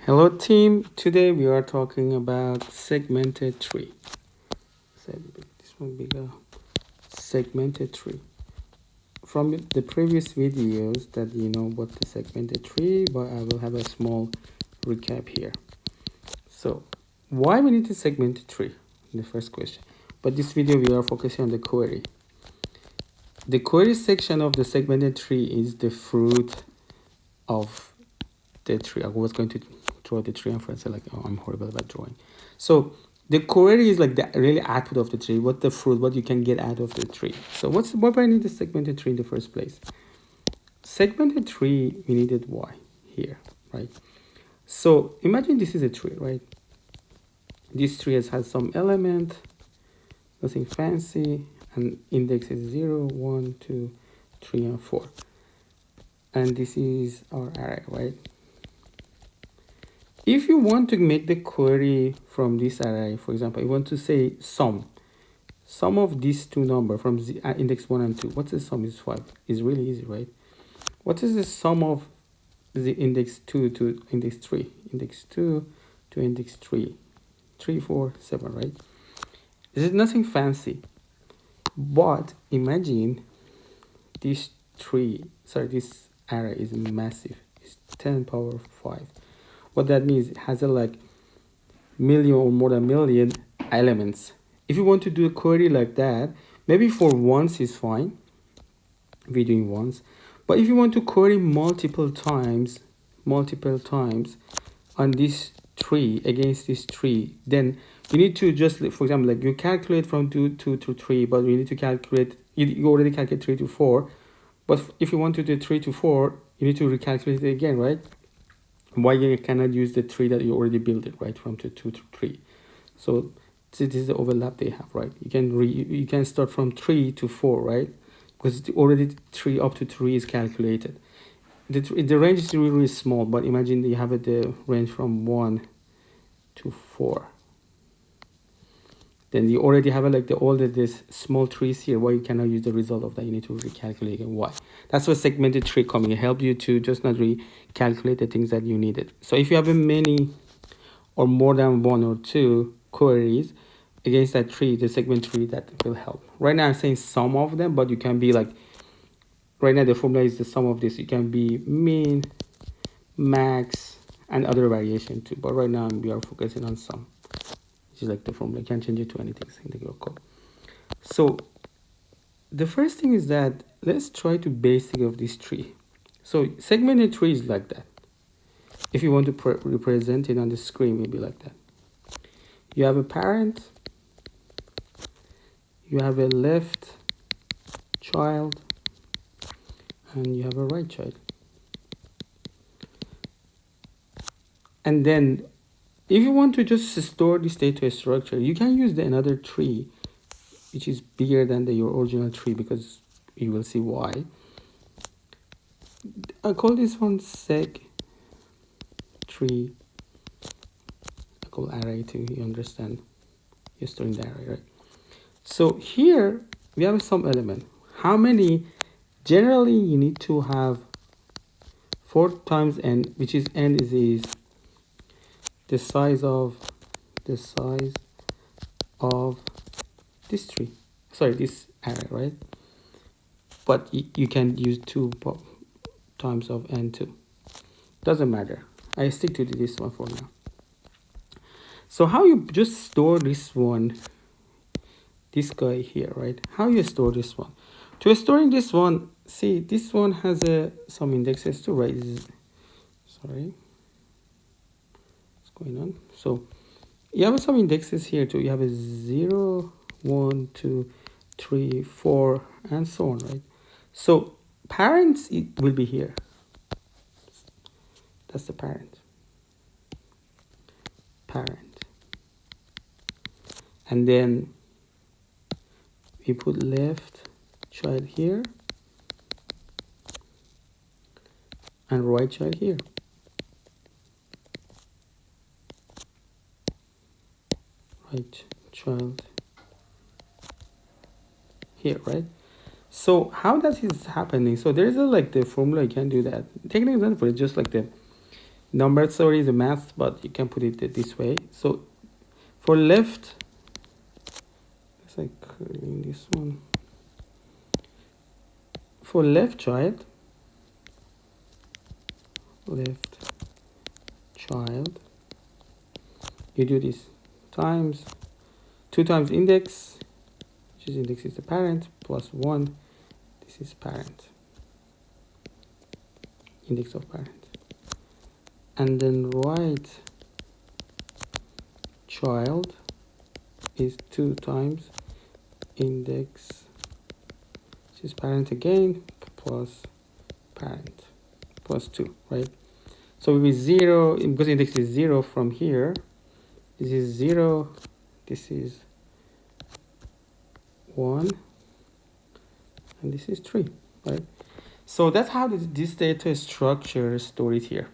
Hello team, today we are talking about segmented tree. This one bigger. Segmented tree. From the previous videos that you know what the segmented tree, but I will have a small recap here. So why we need to segment a tree? The first question. But this video we are focusing on the query. The query section of the segmented tree is the fruit of the tree. I was going to draw the tree and friends are like, oh, I'm horrible about drawing. So the query is like the really output of the tree, what the fruit, what you can get out of the tree. So what do I need the segmented tree in the first place? Segmented tree, we needed why here, right? So imagine this is a tree, right? This tree has some element, nothing fancy, and index is 0, 1, 2, 3, and 4. And this is our array, right? If you want to make the query from this array, for example, you want to say sum of these two numbers from index 1 and 2. What's the sum? Is 5. It's really easy, right? What is the sum of the index 2 to index 3? Index 2 to index 3. 3, 4, 7, right? This is nothing fancy. But imagine this this array is massive. It's 10 power 5. What that means, it has a like million or more than million elements. If you want to do a query like that, maybe for once is fine, we're doing once. But if you want to query multiple times on this tree against this tree, then you need to just, for example, like you calculate from 2 to 3, but you need to calculate, you already calculate 3 to 4. But if you want to do 3 to 4, you need to recalculate it again, right? Why you cannot use the tree that you already built it, right, from 2 to 3. So this is the overlap they have, right? You can start from 3 to 4, right? Because already 3 up to 3 is calculated. The range is really, really small, but imagine you have the range from 1 to 4. Then you already have all this small trees here. Why you cannot use the result of that? You need to recalculate again. Why? That's what segmented tree coming. It help you to just not recalculate the things that you needed. So if you have a many or more than 1 or 2 queries against that tree, the segment tree, that will help. Right now I'm saying some of them, but you can be like, right now the formula is the sum of this. You can be mean, max, and other variation too. But right now we are focusing on sum. Which is like the formula. You can change it to anything in the code. So the first thing is that let's try to basic of this tree. So segmented tree is like that. If you want to represent it on the screen, maybe like that. You have a parent, you have a left child, and you have a right child. And then if you want to just store this data structure, you can use another tree which is bigger than your original tree, because you will see why. I call this one seg tree. I call array too, you understand. You're storing the array, right? So here we have some element. How many? Generally you need to have 4 times n, which is n is the size of this tree. Sorry, this array, right? But you can use 2 times of n2. Doesn't matter. I stick to this one for now. So how you just store this one, this guy here, right? How you store this one? To storing this one, see, this one has some indexes too, right? Sorry, what's going on? So you have some indexes here too. You have a 0, 1, 2, 3, 4, and so on, right? So parents, it will be here. That's the parent. And then we put left child here and right child here. Right child here, right? So how that is happening? So there's the formula. You can do that. Take an example. It's just like the number theory is a math, but you can put it this way. So for left, it's like curling this one. For left child, you do this times 2 times index, which is index is the parent, plus 1, this is parent, index of parent. And then right child is 2 times index, which is parent again, plus parent, plus 2, right? So it will be 0, because index is 0 from here, this is 0, this is 1, and this is 3, right? So that's how this data structure is stored here.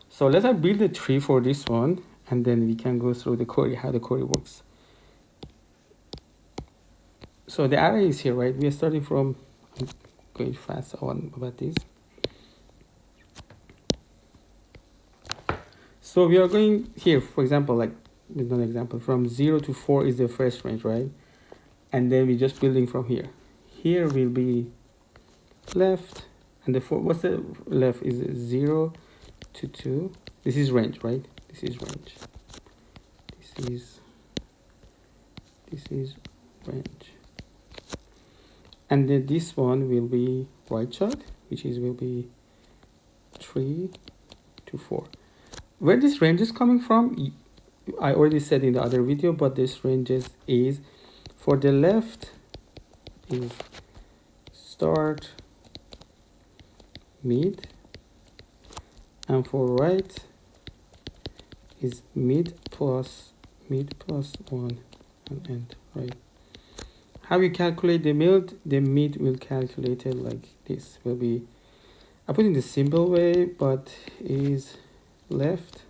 So let's build a tree for this one, and then we can go through the query, how the query works. So the array is here, right? We are starting from, I'm going fast on about this. So we are going here, for example, like with an example, from 0 to 4 is the first range, right? And then we're just building from here. Here will be left, and the 4, what's the left is 0 to 2. This is range, right? This is range. This is range. And then this one will be right child, which is will be 3 to 4. Where this range is coming from, I already said in the other video, but this ranges is for the left is start, mid, and for right is mid plus 1 and end, right? How you calculate the mid? The mid will calculate it like this. Will be, I put in the simple way, but is left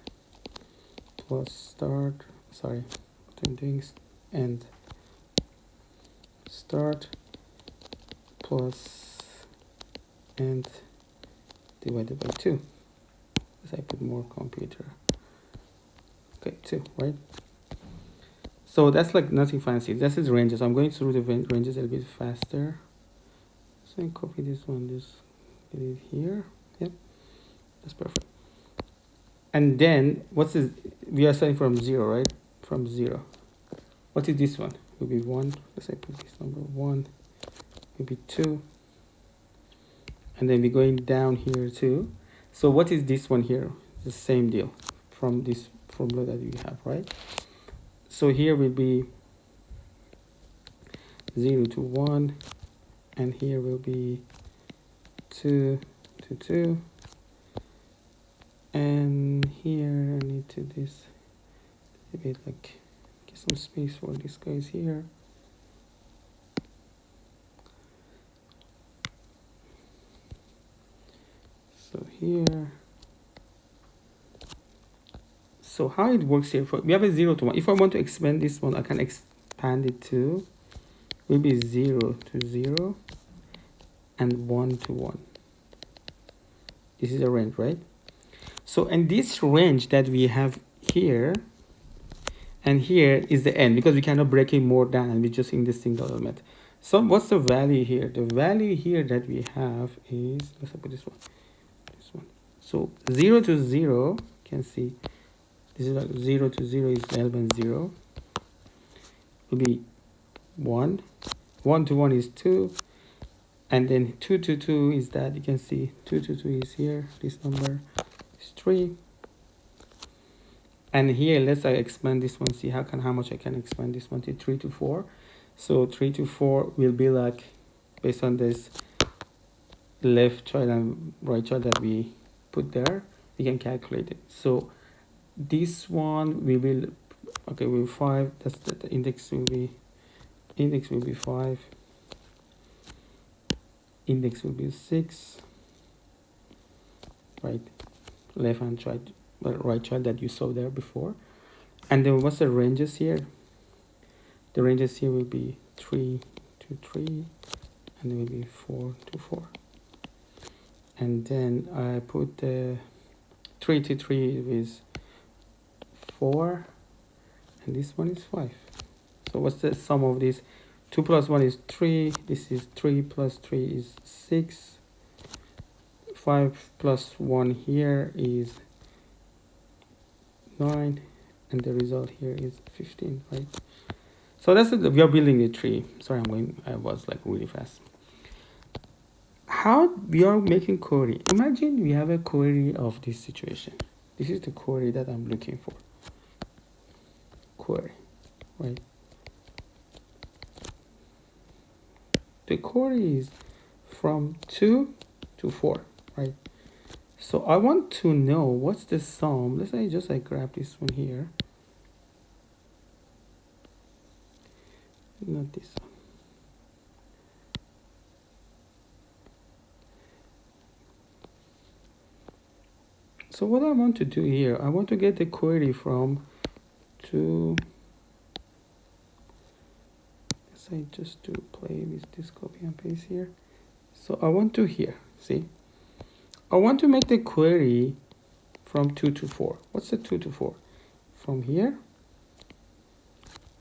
plus start, sorry, what I'm doing is end, start plus end divided by 2. As I put more computer. Okay, 2, right? So that's like nothing fancy. This is ranges. I'm going through the ranges a little bit faster. So I copy this one, just get it here. Yep, that's perfect. And then what's this? We are starting from 0, right? From 0. What is this one? Will be 1. Let's say put this number 1. Will be 2. And then we're going down here too. So what is this one here? The same deal from this formula that we have, right? So here will be 0 to 1, and here will be 2 to 2, and here I need to this a bit like get some space for these guys here. So here, so how it works here, we have a 0 to 1. If I want to expand this one, I can expand it to, will be 0 to 0 and 1 to 1. This is a range, right? So, and this range that we have here and here is the end, because we cannot break it more down, and we're just in this single element. So what's the value here? The value here that we have is, let's put this one. So 0 to 0, you can see this is like 0 to 0 is element 0. Will be 1. 1 to 1 is 2. And then 2 to 2 is that, you can see 2 to 2 is here. This number is 3. And here, let's expand this one. See how much I can expand this one to 3 to 4. So 3 to 4 will be like, based on this left child and right child that we put there, we can calculate it. So this one we will, okay, will 5. That's the index will be 5. Index will be 6. Right, left hand child, right child that you saw there before. And then what's the ranges here? The ranges here will be 3 to 3, and it will be 4 to 4. And then I put the 3 to 3 is 4, and this one is 5. So what's the sum of these? 2 plus 1 is 3. This is 3 plus 3 is 6. 5 plus 1 here is 9, and the result here is 15, right? So that's it. We are building the tree. Sorry, I was like really fast. How we are making query? Imagine we have a query of this situation. This is the query that I'm looking for. Query, right? The query is from 2 to 4, right? So I want to know what's the sum. Let's say just I grab this one here. Not this one. So what I want to do here, I want to get the query from 2. Let's say just to play with this copy and paste here. So I want to here, see? I want to make the query from 2 to 4. What's the 2 to 4? From here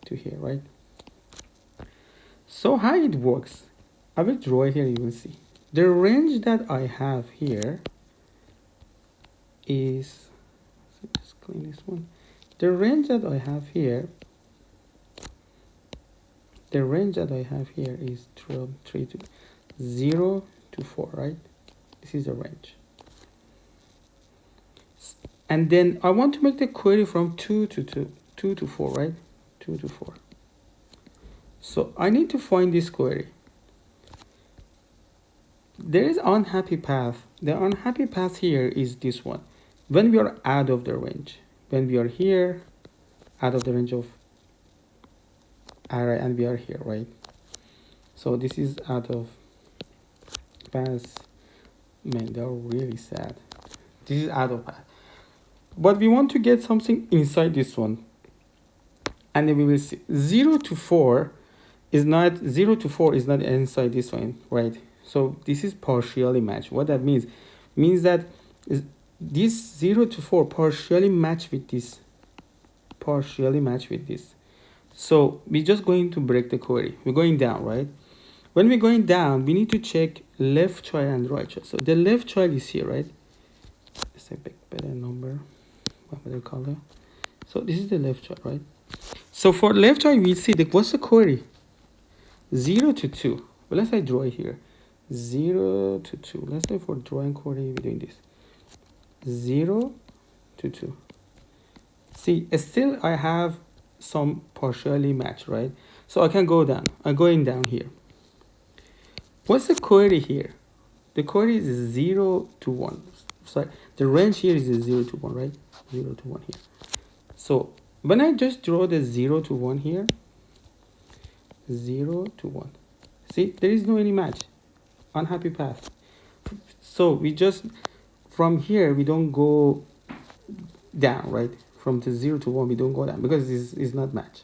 to here, right? So how it works, I will draw it here, you will see. The range that I have here is, so just clean this one. The range that I have here, is from 3 to 0 to 4, right? This is the range. And then I want to make the query from 2 to 4, right? 2 to 4. So I need to find this query. There is unhappy path. The unhappy path here is this one. When we are out of the range. When we are here, out of the range of array, and we are here, right? So this is out of path. Man, they're really sad. This is out of path. But we want to get something inside this one. And then we will see 0 to 4 is not inside this one, right? So this is partially matched. What that means that this 0 to 4 partially match with this. So we're just going to break the query. We're going down, right? When we're going down, we need to check left child and right child. So the left child is here, right? Let's say better number, better color. So this is the left child, right? So for left child, we see what's the query? 0 to 2. Well, let's say draw it here. 0 to 2. Let's say for drawing query, we're doing this. 0 to 2. See, still I have some partially match, right? So I can go down. I'm going down here. What's the query here? The query is 0 to 1. Sorry, the range here is 0 to 1, right? 0 to 1 here. So when I just draw the 0 to 1 here, 0 to 1. See, there is no any match. Unhappy path. So we just, from here, we don't go down, right? From the 0 to 1, we don't go down because this is not match.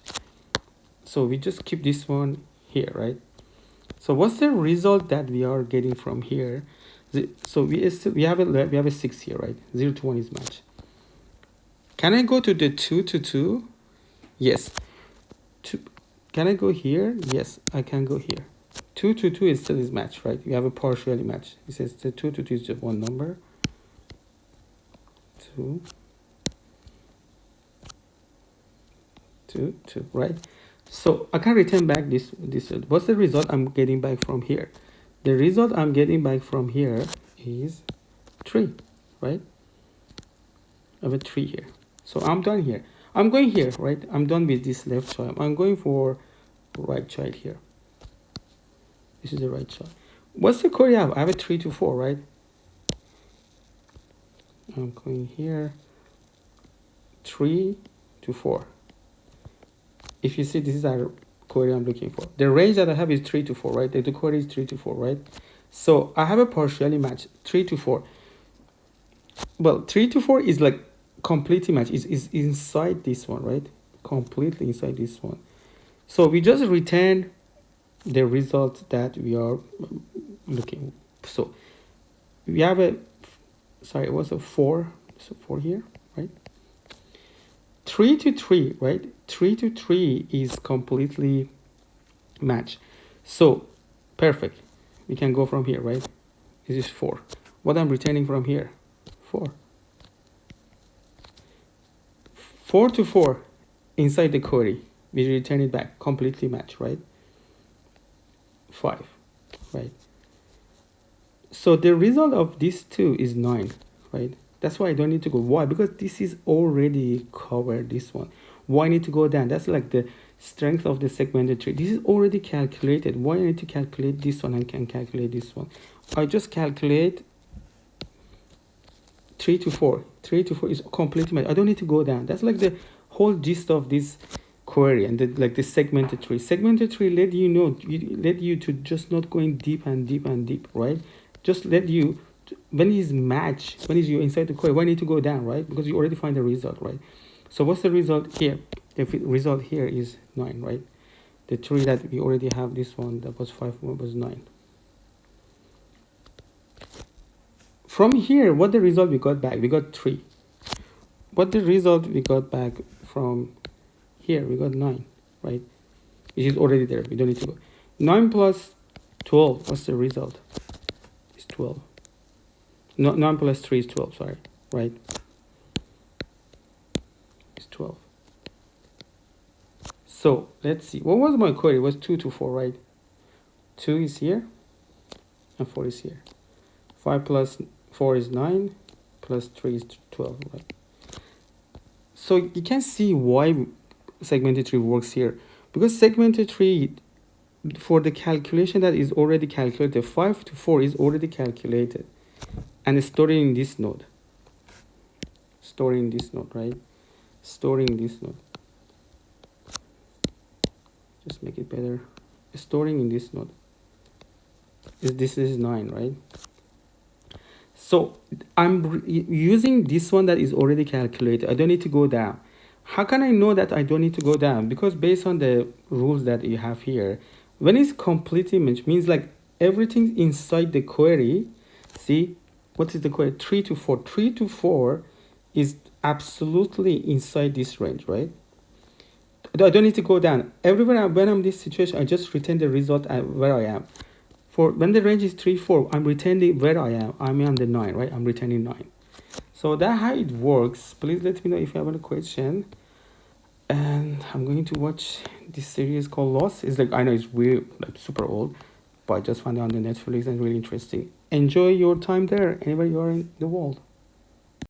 So we just keep this one here, right? So what's the result that we are getting from here? So we have a 6 here, right? 0 to 1 is match. Can I go to the 2 to 2? Yes. Can I go here? Yes, I can go here. 2 to 2 is still is match, right? We have a partially match. It says the 2 to 2 is just one number. 2, 2, 2, right? So I can return back this. What's the result I'm getting back from here? The result I'm getting back from here is 3, right? I have a 3 here. So I'm done here. I'm going here, right? I'm done with this left child. I'm going for right child here. This is the right child. What's the query I have? I have a 3 to 4, right? I'm going here. 3 to 4. If you see, this is our query I'm looking for. The range that I have is 3 to 4, right? The query is 3 to 4, right? So I have a partially match, 3 to 4. Well, 3 to 4 is like completely match. Is inside this one, right? Completely inside this one. So we just return the result that we are looking. So we have a, sorry, it was a 4. So 4 here, right? 3 to 3, right? 3 to 3 is completely match. So perfect. We can go from here, right? This is 4. What I'm returning from here? 4. 4 to 4 inside the query. We return it back. Completely match, right? 5, right? So the result of these two is 9, right? That's why I don't need to go. Why? Because this is already covered, this one. Why I need to go down? That's like the strength of the segmented tree. This is already calculated. Why I need to calculate this one and can calculate this one? I just calculate 3 to 4. 3 to 4 is completely match. I don't need to go down. That's like the whole gist of this query and like the segmented tree. Segmented tree let you know, let you to just not going deep and deep and deep, right? Just let you, when is match, when is you inside the query, why need to go down, right? Because you already find the result, right? So what's the result here? The result here is 9, right? The tree that we already have, this one that was 5 was 9. From here, what the result we got back? We got 3. What the result we got back from here? We got 9, right? Which is already there. We don't need to go. 9 plus 12. What's the result? It's 12. No, 9 plus 3 is 12. Sorry, right? It's 12. So let's see. What was my query? It was 2 to 4, right? 2 is here, and 4 is here. 5 plus 4 is 9, plus 3 is 12, right? So you can see why segmented tree works here, because segmented tree, for the calculation that is already calculated, 5 to 4 is already calculated and stored in this node. Storing this node, right? Storing this node. Just make it better. Storing in this node. This is 9, right? So I'm using this one that is already calculated. I don't need to go down. How can I know that I don't need to go down? Because based on the rules that you have here, when it's complete image, means like everything inside the query. See, what is the query? 3 to 4. 3 to 4 is absolutely inside this range, right? I don't need to go down. Everywhere when I'm in this situation, I just return the result where I am. For when the range is 3, 4, I'm returning where I am. I'm on the 9, right? I'm returning 9. So that's how it works. Please let me know if you have any question. And I'm going to watch this series called Lost. It's like, I know it's really like super old, but I just found it on the Netflix and really interesting. Enjoy your time there, anywhere you are in the world.